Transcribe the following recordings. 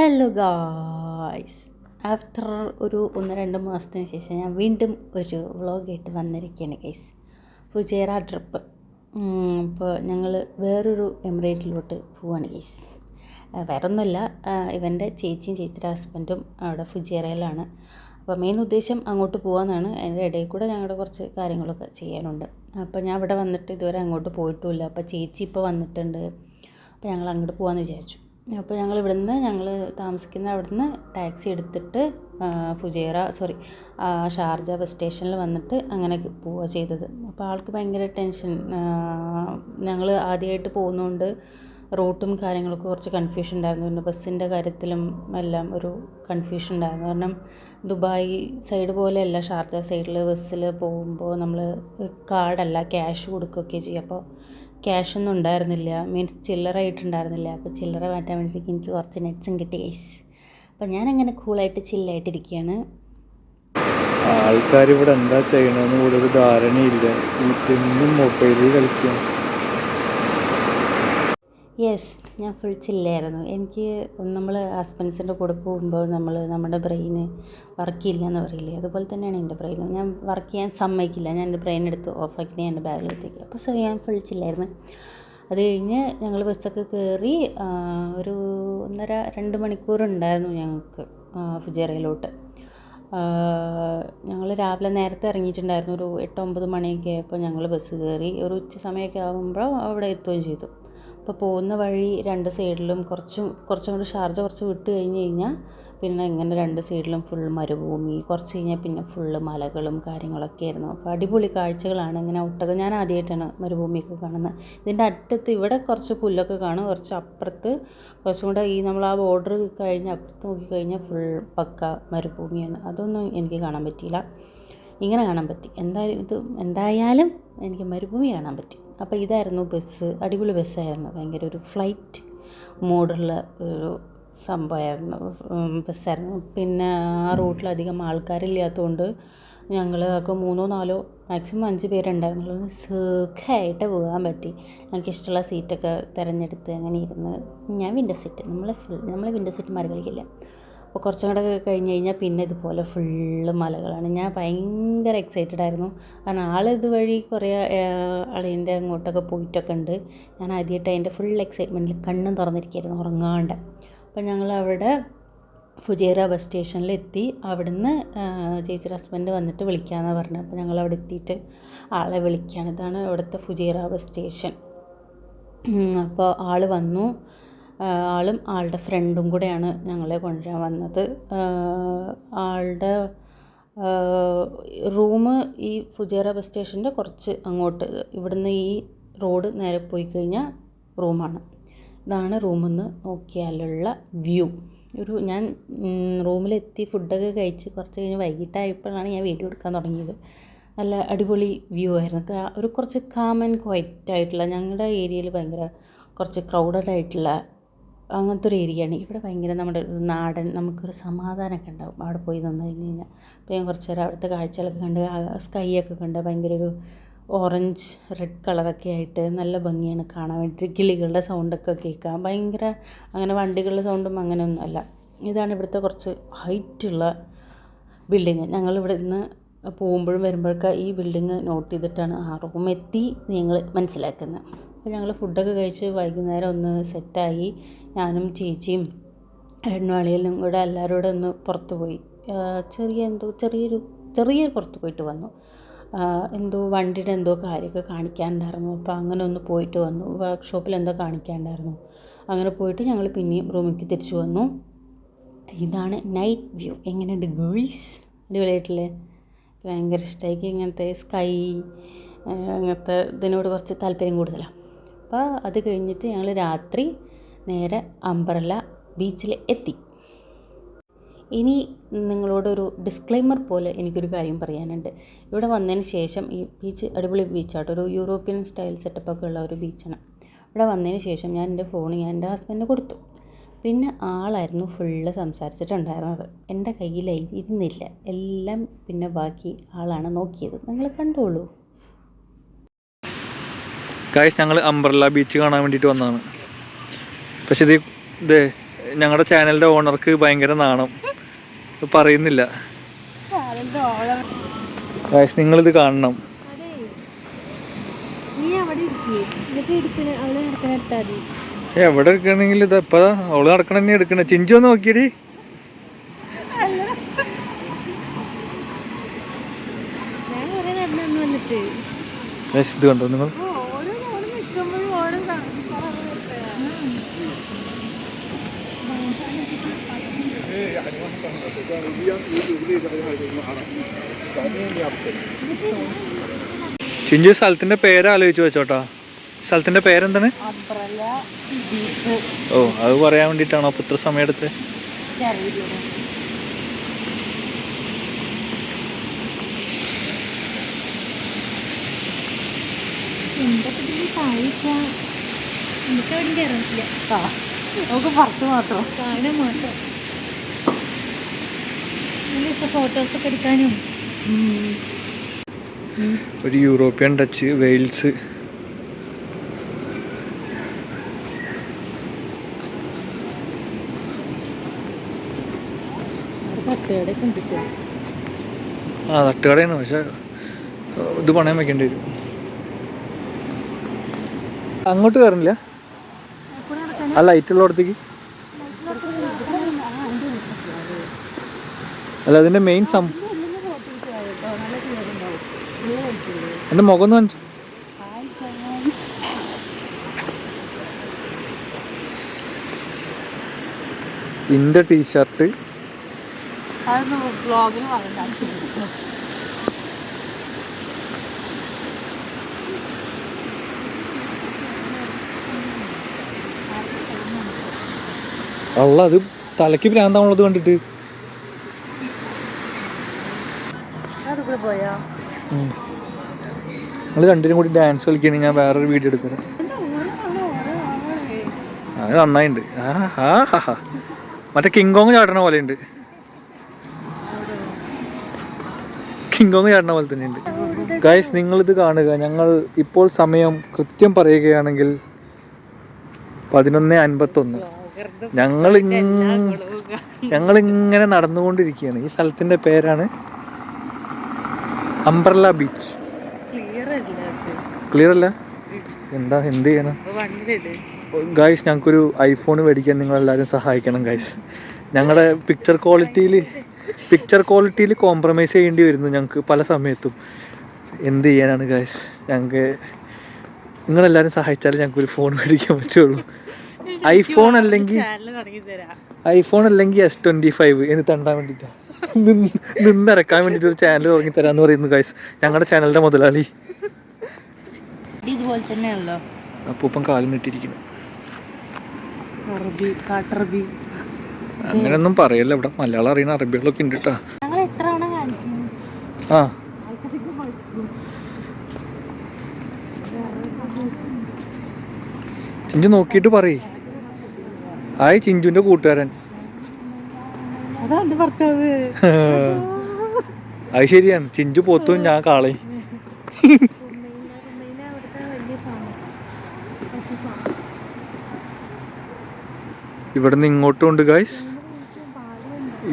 Hello guys, after ഒരു 1-2 മാസത്തിന് ശേഷം ഞാൻ വീണ്ടും ഒരു വ്ളോഗായിട്ട് വന്നിരിക്കുകയാണ് ഗൈസ്. Fujairah trip. ഇപ്പോൾ ഞങ്ങൾ വേറൊരു എമിറേറ്റിലോട്ട് പോവാണ് ഗൈസ്. വേറൊന്നുമില്ല, ഇവൻ്റെ ചേച്ചിയും ചേച്ചിയുടെ ഹസ്ബൻഡും അവിടെ ഫുജൈറയിലാണ്. അപ്പോൾ മെയിൻ ഉദ്ദേശം അങ്ങോട്ട് പോകാമെന്നാണ്. അതിൻ്റെ ഇടയിൽ കൂടെ ഞങ്ങളുടെ കുറച്ച് കാര്യങ്ങളൊക്കെ ചെയ്യാനുണ്ട്. അപ്പോൾ ഞാൻ ഇവിടെ വന്നിട്ട് ഇതുവരെ അങ്ങോട്ട് പോയിട്ടുമില്ല. അപ്പോൾ ചേച്ചി ഇപ്പോൾ വന്നിട്ടുണ്ട്. അപ്പോൾ ഞങ്ങൾ അങ്ങോട്ട് പോകാമെന്ന് വിചാരിച്ചു. അപ്പോൾ ഞങ്ങൾ താമസിക്കുന്ന അവിടുന്ന് ടാക്സി എടുത്തിട്ട് ഷാർജ ബസ് സ്റ്റേഷനിൽ വന്നിട്ട് അങ്ങനെ പോവുക ചെയ്തത്. അപ്പോൾ ആൾക്ക് ഭയങ്കര ടെൻഷൻ. ഞങ്ങൾ ആദ്യമായിട്ട് പോകുന്നതുകൊണ്ട് റൂട്ടും കാര്യങ്ങളൊക്കെ കുറച്ച് കൺഫ്യൂഷൻ ഉണ്ടായിരുന്നു. പിന്നെ ബസ്സിൻ്റെ കാര്യത്തിലും എല്ലാം ഒരു കൺഫ്യൂഷൻ ഉണ്ടായിരുന്നു. കാരണം ദുബായ് സൈഡ് പോലെയല്ല ഷാർജ സൈഡിൽ ബസ്സിൽ പോകുമ്പോൾ നമ്മൾ കാർഡല്ല ക്യാഷ് കൊടുക്കുകയൊക്കെ ചെയ്യും. അപ്പോൾ ക്യാഷൊന്നും ഉണ്ടായിരുന്നില്ല, മീൻസ് ചില്ലറായിട്ടുണ്ടായിരുന്നില്ല. അപ്പോൾ ചില്ലറ മാറ്റാൻ വേണ്ടിയിട്ട് എനിക്ക് കുറച്ച് നെറ്റ്സും കിട്ടി ഗൈസ്. അപ്പോൾ ഞാനങ്ങനെ കൂളായിട്ട് ചില്ലായിട്ടിരിക്കുകയാണ്. ആൾക്കാർ ഇവിടെ എന്താ ചെയ്യണമെന്ന് കൂടെ ഒരു ധാരണയില്ല. വീട്ടിൽ മൊബൈലിൽ കളിക്കാം. യെസ്, ഞാൻ ഫുൾ ചില്ലായിരുന്നു. എനിക്ക് നമ്മൾ ഹസ്ബൻഡ്സിൻ്റെ കൂടെ പോകുമ്പോൾ നമ്മുടെ ബ്രെയിന് വർക്ക് ചെയ്യില്ല എന്ന് പറയില്ലേ, അതുപോലെ തന്നെയാണ് എൻ്റെ ബ്രെയിനും. ഞാൻ വർക്ക് ചെയ്യാൻ സമ്മതിക്കില്ല. ഞാൻ എൻ്റെ ബ്രെയിൻ എടുത്ത് ഓഫാക്കി എൻ്റെ ബാഗിലെത്തിക്കുക. അപ്പോൾ ഞാൻ ഫുൾ ചില്ലായിരുന്നു. അത് കഴിഞ്ഞ് ഞങ്ങൾ ബസ്സൊക്കെ കയറി ഒരു 1.5-2 മണിക്കൂറുണ്ടായിരുന്നു ഞങ്ങൾക്ക് ഫുജൈറയിലോട്ട്. ഞങ്ങൾ രാവിലെ നേരത്തെ ഇറങ്ങിയിട്ടുണ്ടായിരുന്നു. ഒരു 8-9 മണിയൊക്കെ ആയപ്പോൾ ഞങ്ങൾ ബസ് കയറി. ഒരു ഉച്ച സമയമൊക്കെ ആകുമ്പോൾ അവിടെ എത്തുകയും ചെയ്തു. അപ്പോൾ പോകുന്ന വഴി 2 സൈഡിലും കുറച്ചും കൂടി ഷാർജ കുറച്ച് വിട്ട് കഴിഞ്ഞാൽ പിന്നെ ഇങ്ങനെ 2 സൈഡിലും ഫുൾ മരുഭൂമി, കുറച്ച് കഴിഞ്ഞാൽ പിന്നെ ഫുള്ള് മലകളും കാര്യങ്ങളൊക്കെ ആയിരുന്നു. അപ്പോൾ അടിപൊളി കാഴ്ചകളാണ്. ഇങ്ങനെ ഒട്ടകം ഞാൻ ആദ്യമായിട്ടാണ് മരുഭൂമിയൊക്കെ കാണുന്നത്. ഇതിൻ്റെ അറ്റത്ത് ഇവിടെ കുറച്ച് പുല്ലൊക്കെ കാണും, കുറച്ച് അപ്പുറത്ത് കുറച്ചും കൂടെ നമ്മൾ ആ ബോർഡർ കഴിഞ്ഞ് അപ്പുറത്ത് നോക്കിക്കഴിഞ്ഞാൽ ഫുൾ പക്ക മരുഭൂമിയാണ്. അതൊന്നും എനിക്ക് കാണാൻ പറ്റിയില്ല, ഇങ്ങനെ കാണാൻ പറ്റി. എന്തായാലും എനിക്ക് മരുഭൂമി കാണാൻ പറ്റി. അപ്പോൾ ഇതായിരുന്നു ബസ്. അടിപൊളി ബസ്സായിരുന്നു. ഭയങ്കര ഒരു ഫ്ലൈറ്റ് മോഡുള്ള ഒരു സംഭവമായിരുന്നു, ബസ്സായിരുന്നു. പിന്നെ ആ റൂട്ടിലധികം ആൾക്കാരില്ലാത്തതുകൊണ്ട് ഞങ്ങൾ ഒക്കെ 3-4 മാക്സിമം 5 പേരുണ്ടായിരുന്നുള്ളൂ. സുഖമായിട്ട് പോകാൻ പറ്റി. ഞങ്ങൾക്ക് ഇഷ്ടമുള്ള സീറ്റൊക്കെ തിരഞ്ഞെടുത്ത് അങ്ങനെ ഇരുന്ന്. ഞാൻ വിൻഡോ സീറ്റ്, നമ്മൾ വിൻഡോ സീറ്റ് മാറി കളിക്കില്ല. അപ്പോൾ കുറച്ചും കൂടെ കഴിഞ്ഞ് കഴിഞ്ഞാൽ പിന്നെ ഇതുപോലെ ഫുള്ള് മലകളാണ്. ഞാൻ ഭയങ്കര എക്സൈറ്റഡ് ആയിരുന്നു. കാരണം ഇതുവഴി കുറേ അളിയൻ്റെ അങ്ങോട്ടൊക്കെ പോയിട്ടൊക്കെ ഉണ്ട്. ഞാൻ ആദ്യമായിട്ട് അതിൻ്റെ ഫുൾ എക്സൈറ്റ്മെൻറ്റിൽ കണ്ണും തുറന്നിരിക്കുകയായിരുന്നു ഉറങ്ങാണ്ട്. അപ്പോൾ ഞങ്ങൾ അവിടെ ഫുജൈറ ബസ് സ്റ്റേഷനിൽ എത്തി. അവിടുന്ന് ചേച്ചിയുടെ ഹസ്ബൻഡ് വന്നിട്ട് വിളിക്കാമെന്നാണ് പറഞ്ഞത്. അപ്പോൾ ഞങ്ങൾ അവിടെ എത്തിയിട്ട് ആളെ വിളിക്കുകയാണ്. ഇതാണ് ഇവിടുത്തെ ഫുജൈറ ബസ് സ്റ്റേഷൻ. അപ്പോൾ ആൾ വന്നു. ആളും ആളുടെ ഫ്രണ്ടും കൂടെയാണ് ഞങ്ങളെ കൊണ്ടുവരാൻ വന്നത്. ആളുടെ റൂം ഈ ഫുജൈറ ബസ് സ്റ്റേഷൻ്റെ കുറച്ച് അങ്ങോട്ട്, ഇവിടുന്ന് ഈ റോഡ് നേരെ പോയി കഴിഞ്ഞാൽ റൂമാണ്. ഇതാണ് റൂമെന്ന് നോക്കിയാലുള്ള വ്യൂ. ഞാൻ റൂമിലെത്തി ഫുഡൊക്കെ കഴിച്ച് കുറച്ച് കഴിഞ്ഞ് വൈകിട്ടായപ്പോഴാണ് ഞാൻ വീഡിയോ എടുക്കാൻ തുടങ്ങിയത്. നല്ല അടിപൊളി വ്യൂ ആയിരുന്നു. ഒരു കുറച്ച് കാം ആൻഡ് ക്വയറ്റ് ആയിട്ടുള്ള, ഞങ്ങളുടെ ഏരിയയിൽ ഭയങ്കര കുറച്ച് ക്രൗഡഡ് ആയിട്ടുള്ള അങ്ങനത്തെ ഒരു ഏരിയയാണ്. ഇവിടെ ഭയങ്കര നമ്മുടെ നാടൻ, നമുക്കൊരു സമാധാനമൊക്കെ ഉണ്ടാവും അവിടെ പോയി നിന്ന് കഴിഞ്ഞ് കഴിഞ്ഞാൽ. അപ്പോൾ ഞാൻ കുറച്ച് നേരം അവിടുത്തെ കാഴ്ചകളൊക്കെ കണ്ട്, സ്കൈ ഒക്കെ കണ്ട്, ഭയങ്കര ഒരു ഓറഞ്ച് റെഡ് കളറൊക്കെ ആയിട്ട് നല്ല ഭംഗിയാണ് കാണാൻ വേണ്ടിയിട്ട്. കിളികളുടെ സൗണ്ടൊക്കെ കേൾക്കാം. ഭയങ്കര അങ്ങനെ വണ്ടികളുടെ സൗണ്ടും അങ്ങനെയൊന്നും അല്ല. ഇതാണ് ഇവിടുത്തെ കുറച്ച് ഹൈറ്റുള്ള ബിൽഡിങ്. ഞങ്ങളിവിടെ നിന്ന് പോകുമ്പോഴും വരുമ്പോഴൊക്കെ ഈ ബിൽഡിങ് നോട്ട് ചെയ്തിട്ടാണ് ആ റൂം എത്തി ഞങ്ങൾ മനസ്സിലാക്കുന്നത്. അപ്പോൾ ഞങ്ങൾ ഫുഡൊക്കെ കഴിച്ച് വൈകുന്നേരം ഒന്ന് സെറ്റായി. ഞാനും ചേച്ചിയും എണ്ണവാളിയിലും കൂടെ എല്ലാവരും കൂടെ ഒന്ന് പുറത്ത് പോയി. ചെറിയൊരു പുറത്ത് പോയിട്ട് വന്നു. വണ്ടിയുടെ കാര്യമൊക്കെ കാണിക്കാനുണ്ടായിരുന്നു. അപ്പോൾ അങ്ങനെ ഒന്ന് പോയിട്ട് വന്നു. വർക്ക്ഷോപ്പിൽ കാണിക്കാനുണ്ടായിരുന്നു. അങ്ങനെ പോയിട്ട് ഞങ്ങൾ പിന്നെയും റൂമിലേക്ക് തിരിച്ചു വന്നു. ഇതാണ് നൈറ്റ് വ്യൂ. എങ്ങനെയുണ്ട് ഗോയ്സ്? അടിപൊളിയായിട്ടില്ലേ? ഭയങ്കര ഇഷ്ടമായി. ഇങ്ങനത്തെ സ്കൈ അങ്ങനത്തെ ഇതിനോട് കുറച്ച് താല്പര്യം കൂടുതലാണ്. അപ്പോൾ അത് കഴിഞ്ഞിട്ട് ഞങ്ങൾ രാത്രി നേരെ അംബ്രല്ല ബീച്ചിൽ എത്തി. ഇനി നിങ്ങളോടൊരു ഡിസ്ക്ലെയിമർ പോലെ എനിക്കൊരു കാര്യം പറയാനുണ്ട്. ഇവിടെ വന്നതിന് ശേഷം ഈ ബീച്ച് അടിപൊളി ബീച്ചാട്ടോ, ഒരു യൂറോപ്യൻ സ്റ്റൈൽ സെറ്റപ്പൊക്കെ ഉള്ള ഒരു ബീച്ചാണ്. ഇവിടെ വന്നതിന് ശേഷം ഞാൻ എൻ്റെ എൻ്റെ ഹസ്ബൻഡിന് കൊടുത്തു. പിന്നെ ആളായിരുന്നു ഫുള്ള് സംസാരിച്ചിട്ടുണ്ടായിരുന്നത്. എൻ്റെ കയ്യിൽ ഇരുന്നില്ല, എല്ലാം പിന്നെ ബാക്കി ആളാണ് നോക്കിയത്. നിങ്ങൾ കണ്ടോളൂ. ഞങ്ങൾ അംബ്രല്ല ബീച്ച് കാണാൻ വേണ്ടിയിട്ട് വന്നതാണ്. പക്ഷേ ഇത് ഞങ്ങളുടെ ചാനലിൻ്റെ ഓണർക്ക് ഭയങ്കര നാണം, പറയുന്നില്ല. ഗൈസ് നിങ്ങളിത് കാണണം. എവിടെ എടുക്കണെങ്കിൽ ഇത് എപ്പോ അവള് നടക്കണ തന്നെ എടുക്കണേ. ചിഞ്ചു ഒന്ന് നോക്കിയടി. ഇത് കണ്ടോ നിങ്ങൾ? ചിഞ്ചു സ്ഥലത്തിന്റെ പേര് ആലോചിച്ച് വെച്ചോട്ടാ. സ്ഥലത്തിന്റെ പേരെന്താണ്? ഓ, അത് പറയാൻ വേണ്ടിട്ടാണോ അപ്പൊ ഇത്ര സമയം എടുത്ത്? ഫോട്ടോസൊക്കെ എടുക്കാനും. ഒരു യൂറോപ്യൻ ടച്ച്, വെയിൽസ്. ആ തട്ടുകടയാണ്, പക്ഷെ ഇത് പണയം വെക്കേണ്ടി വരും. അങ്ങോട്ട് കയറില്ല, ആ ലൈറ്റുള്ളടത്തേക്ക്. അല്ല, അതിന്റെ മെയിൻ എന്റെ മുഖം ഒന്ന് കാണിച്ചു. ഇന്റെ ടീഷർട്ട് അള്ള, അത് തലക്ക് ഭ്രാന്താവുള്ളത് കണ്ടിട്ട്. നിങ്ങൾ രണ്ടിനും കൂടി ഡാൻസ് കളിക്കുകയാണെങ്കിൽ ഞാൻ വേറൊരു വീഡിയോ എടുത്തരാം. അത് നന്നായിട്ടുണ്ട്. മറ്റേ കിങ്കോങ് ചാടണ പോലെ ഉണ്ട്. കിങ്കോങ് ചാടണ പോലെ തന്നെ ഉണ്ട്. ഗൈസ് നിങ്ങളിത് കാണുക. ഞങ്ങൾ ഇപ്പോൾ സമയം കൃത്യം പറയുകയാണെങ്കിൽ 11:51. ഞങ്ങളിങ്ങനെ നടന്നുകൊണ്ടിരിക്കുകയാണ്. ഈ സ്ഥലത്തിന്റെ പേരാണ് അംബ്രല്ല ബീച്ച്. ക്ലിയർ അല്ല? എന്താ എന്ത് ചെയ്യാനാ ഗൈസ്? ഞങ്ങൾക്കൊരു ഐഫോൺ മേടിക്കാൻ നിങ്ങളെല്ലാവരും സഹായിക്കണം ഗൈസ്. ഞങ്ങളുടെ പിക്ചർ ക്വാളിറ്റിയിൽ കോംപ്രമൈസ് ചെയ്യേണ്ടി വരുന്നു ഞങ്ങൾക്ക് പല സമയത്തും. എന്ത് ചെയ്യാനാണ് ഗൈസ്? ഞങ്ങൾക്ക് നിങ്ങളെല്ലാവരും സഹായിച്ചാലേ ഞങ്ങൾക്കൊരു ഫോൺ മേടിക്കാൻ പറ്റുള്ളൂ. ഐഫോൺ അല്ലെങ്കിൽ S25 എന്ന് തണ്ടാൻ വേണ്ടിയിട്ടാണ്, നിന്നിറക്കാൻ വേണ്ടിയിട്ട് ഒരു ചാനൽ തുടങ്ങി തരാന്ന് പറയുന്നു ഗൈസ് ഞങ്ങളുടെ ചാനലിന്റെ മുതലാളി. ഇതുപോലെ തന്നെയാണല്ലോ അപ്പൂപ്പൻ കാലും നീട്ടിയിരിക്കുന്നു. അങ്ങനെയൊന്നും പറയല്ല, ഇവിടെ മലയാളം അറിയുന്ന അറബികളൊക്കെ ഉണ്ട് കേട്ടാ. ആ ചിഞ്ചു നോക്കിയിട്ട് പറയ്. ഹായ് ചിഞ്ചുവിന്റെ കൂട്ടുകാരൻ. അത് ശരിയാണ്, ചിഞ്ചു പോത്തും ഞാൻ കാളയും. ഇവിടുന്ന് ഇങ്ങോട്ടും ഉണ്ട് ഗൈസ്,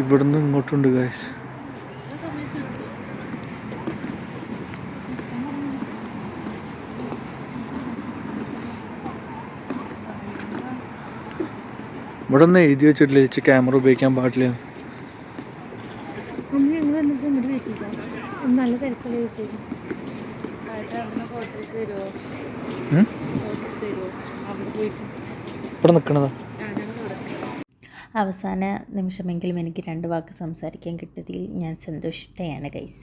ഇവിടുന്ന് ഇങ്ങോട്ടും ഉണ്ട് ഗൈസ്. ഇവിടെ ഒന്നും എഴുതി വെച്ചിട്ടില്ല ചേച്ചി ക്യാമറ ഉപയോഗിക്കാൻ പാടില്ല. ഇവിടെ നിൽക്കണതാ. അവസാന നിമിഷമെങ്കിലും എനിക്ക് 2 വാക്ക് സംസാരിക്കാൻ കിട്ടിയതിൽ ഞാൻ സന്തോഷിക്കുകയാണ് ഗൈസ്.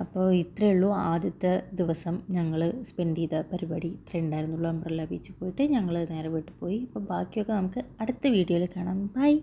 അപ്പോൾ ഇത്രയേ ഉള്ളൂ ആദ്യത്തെ ദിവസം ഞങ്ങൾ സ്പെൻഡ് ചെയ്ത പരിപാടി. ഇത്രയേ ഉണ്ടായിരുന്നുള്ളൂ. അംബ്രല്ല ബീച്ചിൽ പോയിട്ട് ഞങ്ങൾ നേരെ വീട്ടിൽ പോയി. അപ്പോൾ ബാക്കിയൊക്കെ നമുക്ക് അടുത്ത വീഡിയോയിൽ കാണാം. ബൈ.